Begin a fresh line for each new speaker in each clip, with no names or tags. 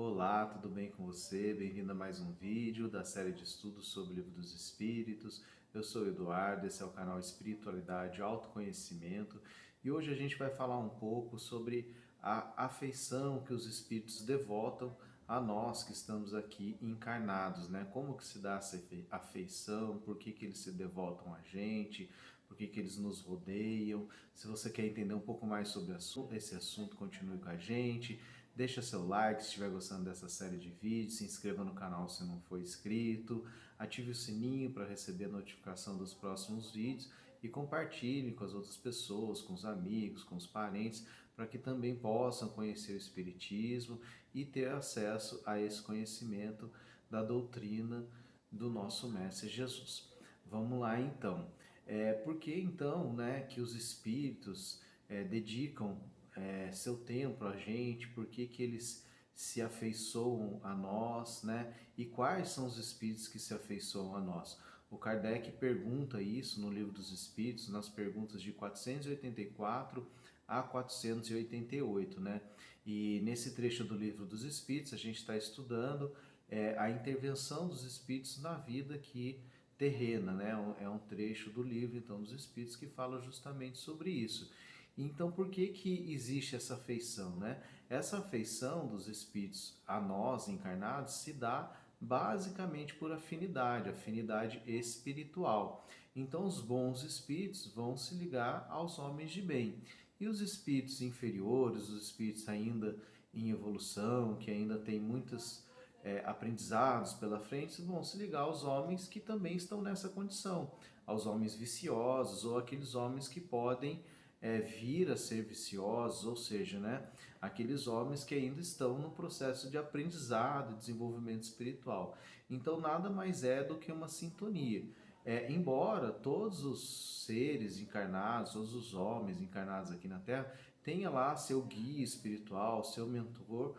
Olá, tudo bem com você? Bem-vindo a mais um vídeo da série de estudos sobre o Livro dos Espíritos. Eu sou o Eduardo, esse é o canal Espiritualidade e Autoconhecimento e hoje a gente vai falar um pouco sobre a afeição que os espíritos devotam a nós que estamos aqui encarnados, né? Como que se dá essa afeição, por que que eles se devotam a gente, por que que eles nos rodeiam. Se você quer entender um pouco mais sobre esse assunto, continue com a gente. Deixa seu like se estiver gostando dessa série de vídeos, se inscreva no canal se não for inscrito, ative o sininho para receber a notificação dos próximos vídeos e compartilhe com as outras pessoas, com os amigos, com os parentes, para que também possam conhecer o Espiritismo e ter acesso a esse conhecimento da doutrina do nosso Mestre Jesus. Vamos lá então. Por que então, né, que os espíritos dedicam seu tempo a gente, por que que eles se afeiçoam a nós, né? E quais são os espíritos que se afeiçoam a nós? O Kardec pergunta isso no Livro dos Espíritos, nas perguntas de 484 a 488, né? E nesse trecho do Livro dos Espíritos, a gente está estudando a intervenção dos espíritos na vida aqui terrena, né? É um trecho do livro, então, dos Espíritos que fala justamente sobre isso. Então, por que que existe essa afeição, né? Essa afeição dos espíritos a nós encarnados se dá basicamente por afinidade, afinidade espiritual. Então, os bons espíritos vão se ligar aos homens de bem. E os espíritos inferiores, os espíritos ainda em evolução, que ainda têm muitos aprendizados pela frente, vão se ligar aos homens que também estão nessa condição, aos homens viciosos ou aqueles homens que podem vir a ser viciosos, ou seja, né, aqueles homens que ainda estão no processo de aprendizado e desenvolvimento espiritual. Então, nada mais é do que uma sintonia. Embora todos os seres encarnados, todos os homens encarnados aqui na Terra, tenha lá seu guia espiritual, seu mentor,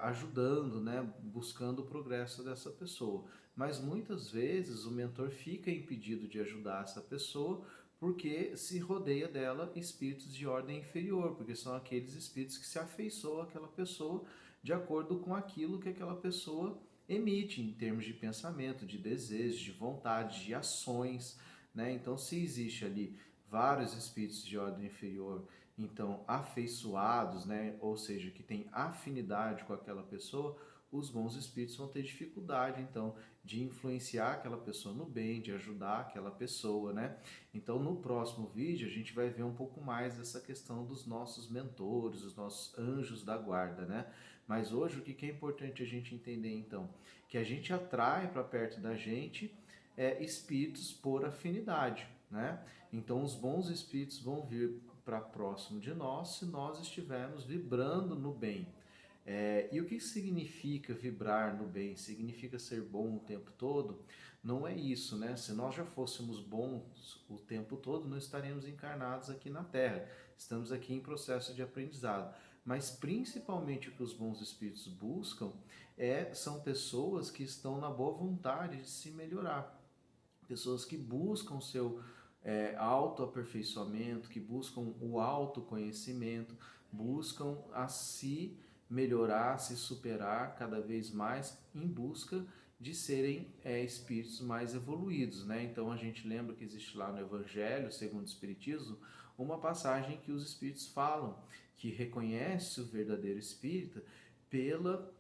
ajudando, né, buscando o progresso dessa pessoa. Mas muitas vezes o mentor fica impedido de ajudar essa pessoa porque se rodeia dela espíritos de ordem inferior, porque são aqueles espíritos que se afeiçoam àquela pessoa de acordo com aquilo que aquela pessoa emite em termos de pensamento, de desejo, de vontade, de ações, né? Então, se existe ali vários espíritos de ordem inferior, então afeiçoados, né? Ou seja, que tem afinidade com aquela pessoa, os bons espíritos vão ter dificuldade, então, de influenciar aquela pessoa no bem, de ajudar aquela pessoa, né? Então, no próximo vídeo, a gente vai ver um pouco mais dessa questão dos nossos mentores, os nossos anjos da guarda, né? Mas hoje, o que é importante a gente entender, então? Que a gente atrai para perto da gente espíritos por afinidade, né? Então, os bons espíritos vão vir para próximo de nós se nós estivermos vibrando no bem. E o que significa vibrar no bem? Significa ser bom o tempo todo? Não é isso, né? Se nós já fôssemos bons o tempo todo, não estaremos encarnados aqui na Terra. Estamos aqui em processo de aprendizado. Mas principalmente o que os bons espíritos buscam são pessoas que estão na boa vontade de se melhorar. Pessoas que buscam seu autoaperfeiçoamento, que buscam o autoconhecimento, buscam a si melhorar, se superar cada vez mais em busca de serem espíritos mais evoluídos, né? Então a gente lembra que existe lá no Evangelho, segundo o Espiritismo, uma passagem que os espíritos falam que reconhece o verdadeiro espírita pela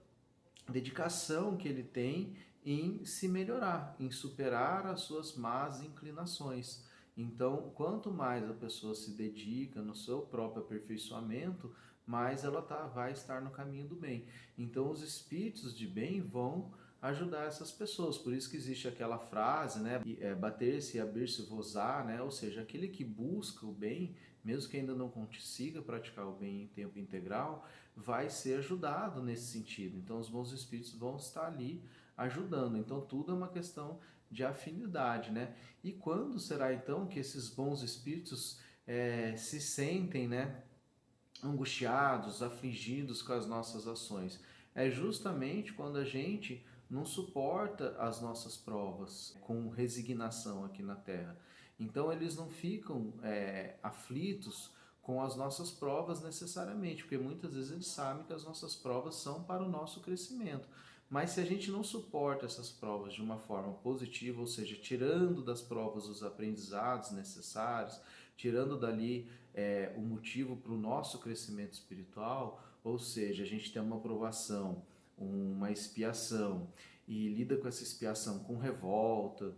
dedicação que ele tem em se melhorar, em superar as suas más inclinações. Então, quanto mais a pessoa se dedica no seu próprio aperfeiçoamento, mais ela vai estar no caminho do bem. Então, os espíritos de bem vão ajudar essas pessoas. Por isso que existe aquela frase, né, bater-se e abrir-se-vos-á, né, ou seja, aquele que busca o bem, mesmo que ainda não consiga praticar o bem em tempo integral, vai ser ajudado nesse sentido. Então, os bons espíritos vão estar ali ajudando. Então, tudo é uma questão de afinidade, né? E quando será então que esses bons espíritos se sentem, né, angustiados, afligidos com as nossas ações? É justamente quando a gente não suporta as nossas provas com resignação aqui na Terra. Então eles não ficam aflitos com as nossas provas necessariamente, porque muitas vezes eles sabem que as nossas provas são para o nosso crescimento. Mas se a gente não suporta essas provas de uma forma positiva, ou seja, tirando das provas os aprendizados necessários, tirando dali o motivo para o nosso crescimento espiritual, ou seja, a gente tem uma provação, uma expiação, e lida com essa expiação com revolta,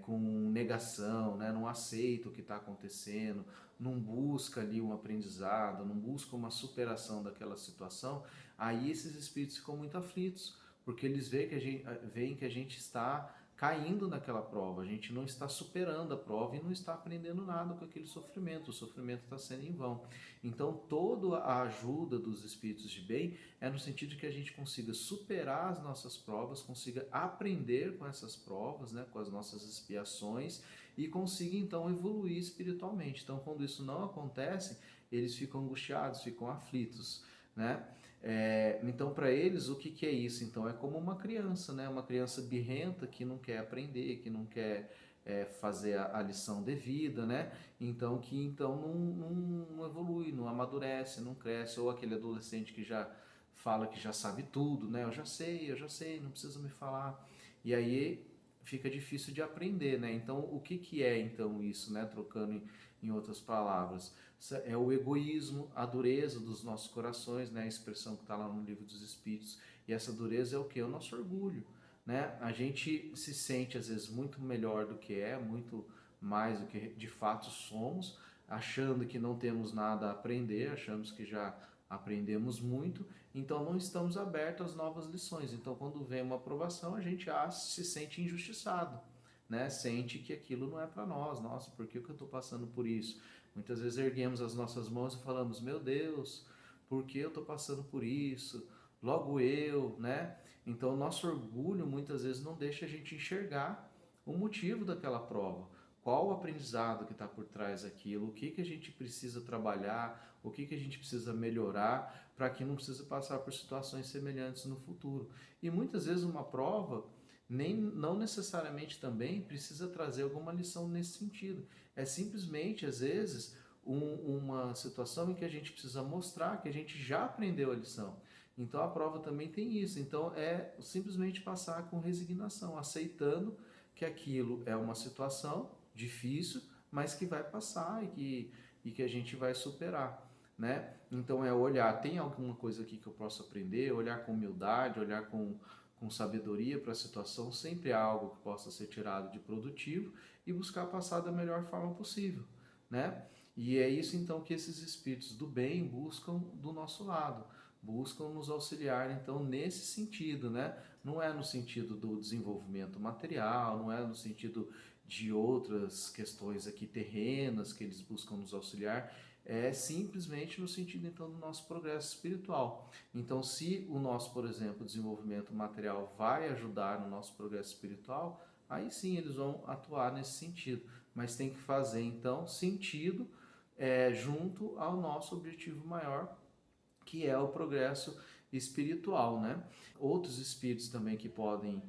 com negação, né? Não aceita o que está acontecendo, não busca ali um aprendizado, não busca uma superação daquela situação, aí esses espíritos ficam muito aflitos, porque eles veem que a gente está caindo naquela prova, a gente não está superando a prova e não está aprendendo nada com aquele sofrimento, o sofrimento está sendo em vão. Então toda a ajuda dos espíritos de bem é no sentido de que a gente consiga superar as nossas provas, consiga aprender com essas provas, né, com as nossas expiações, e consiga então evoluir espiritualmente. Então quando isso não acontece, eles ficam angustiados, ficam aflitos, né? Então para eles o que é isso? Então é como uma criança, né? Uma criança birrenta que não quer aprender, que não quer fazer a lição devida, né? Então que então não evolui, não amadurece, não cresce, ou aquele adolescente que já fala que já sabe tudo, né? Eu já sei, não precisa me falar. E aí fica difícil de aprender, né? Então o que é então isso, né? Trocando em outras palavras, é o egoísmo, a dureza dos nossos corações, né? A expressão que está lá no Livro dos Espíritos. E essa dureza é o que? É o nosso orgulho, né? A gente se sente às vezes muito melhor do que é, muito mais do que de fato somos, achando que não temos nada a aprender, achamos que já aprendemos muito, então não estamos abertos às novas lições. Então quando vem uma aprovação, a gente se sente injustiçado, né? Sente que aquilo não é para nós. Nossa, por que eu estou passando por isso? Muitas vezes erguemos as nossas mãos e falamos: meu Deus, por que eu estou passando por isso? Logo eu, né? Então, o nosso orgulho muitas vezes não deixa a gente enxergar o motivo daquela prova. Qual o aprendizado que está por trás daquilo? O que a gente precisa trabalhar? O que a gente precisa melhorar para que não precise passar por situações semelhantes no futuro? E muitas vezes uma prova não necessariamente também precisa trazer alguma lição nesse sentido. É simplesmente, às vezes, uma situação em que a gente precisa mostrar que a gente já aprendeu a lição. Então a prova também tem isso. Então é simplesmente passar com resignação, aceitando que aquilo é uma situação difícil, mas que vai passar e que a gente vai superar, né? Então é olhar, tem alguma coisa aqui que eu posso aprender, olhar com humildade, olhar com sabedoria para a situação, sempre há algo que possa ser tirado de produtivo e buscar passar da melhor forma possível, né? E é isso então que esses espíritos do bem buscam do nosso lado, buscam nos auxiliar então nesse sentido, né? Não é no sentido do desenvolvimento material, não é no sentido de outras questões aqui terrenas que eles buscam nos auxiliar, é simplesmente no sentido então do nosso progresso espiritual. Então, se o nosso, por exemplo, desenvolvimento material vai ajudar no nosso progresso espiritual, aí sim eles vão atuar nesse sentido, mas tem que fazer então sentido junto ao nosso objetivo maior, que é o progresso espiritual, né? Outros espíritos também que podem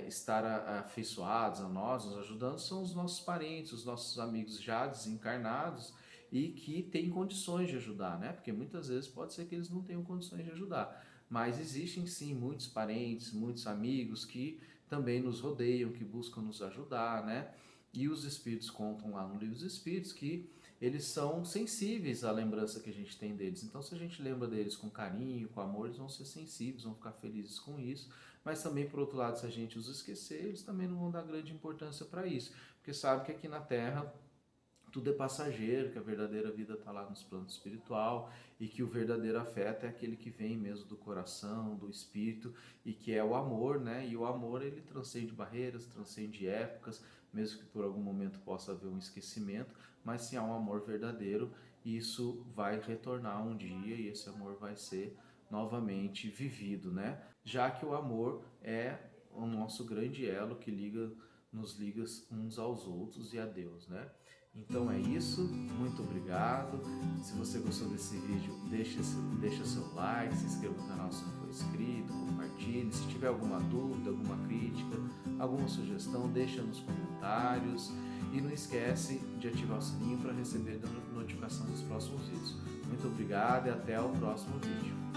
estar afeiçoados a nós, nos ajudando, são os nossos parentes, os nossos amigos já desencarnados e que têm condições de ajudar, né? Porque muitas vezes pode ser que eles não tenham condições de ajudar, mas existem sim muitos parentes, muitos amigos que também nos rodeiam, que buscam nos ajudar, né? E os espíritos contam lá no Livro dos Espíritos que eles são sensíveis à lembrança que a gente tem deles. Então, se a gente lembra deles com carinho, com amor, eles vão ser sensíveis, vão ficar felizes com isso. Mas também, por outro lado, se a gente os esquecer, eles também não vão dar grande importância para isso. Porque sabe que aqui na Terra tudo é passageiro, que a verdadeira vida está lá nos planos espiritual e que o verdadeiro afeto é aquele que vem mesmo do coração, do espírito, e que é o amor, né? E o amor, ele transcende barreiras, transcende épocas, mesmo que por algum momento possa haver um esquecimento, mas se há um amor verdadeiro, isso vai retornar um dia e esse amor vai ser novamente vivido, né? Já que o amor é o nosso grande elo que nos liga uns aos outros e a Deus, né? Então é isso, muito obrigado. Se você gostou desse vídeo, deixa seu like, se inscreva no canal se não for inscrito, compartilhe. Se tiver alguma dúvida, alguma crítica, alguma sugestão, deixa nos comentários. E não esquece de ativar o sininho para receber notificações notificação dos próximos vídeos. Muito obrigado e até o próximo vídeo.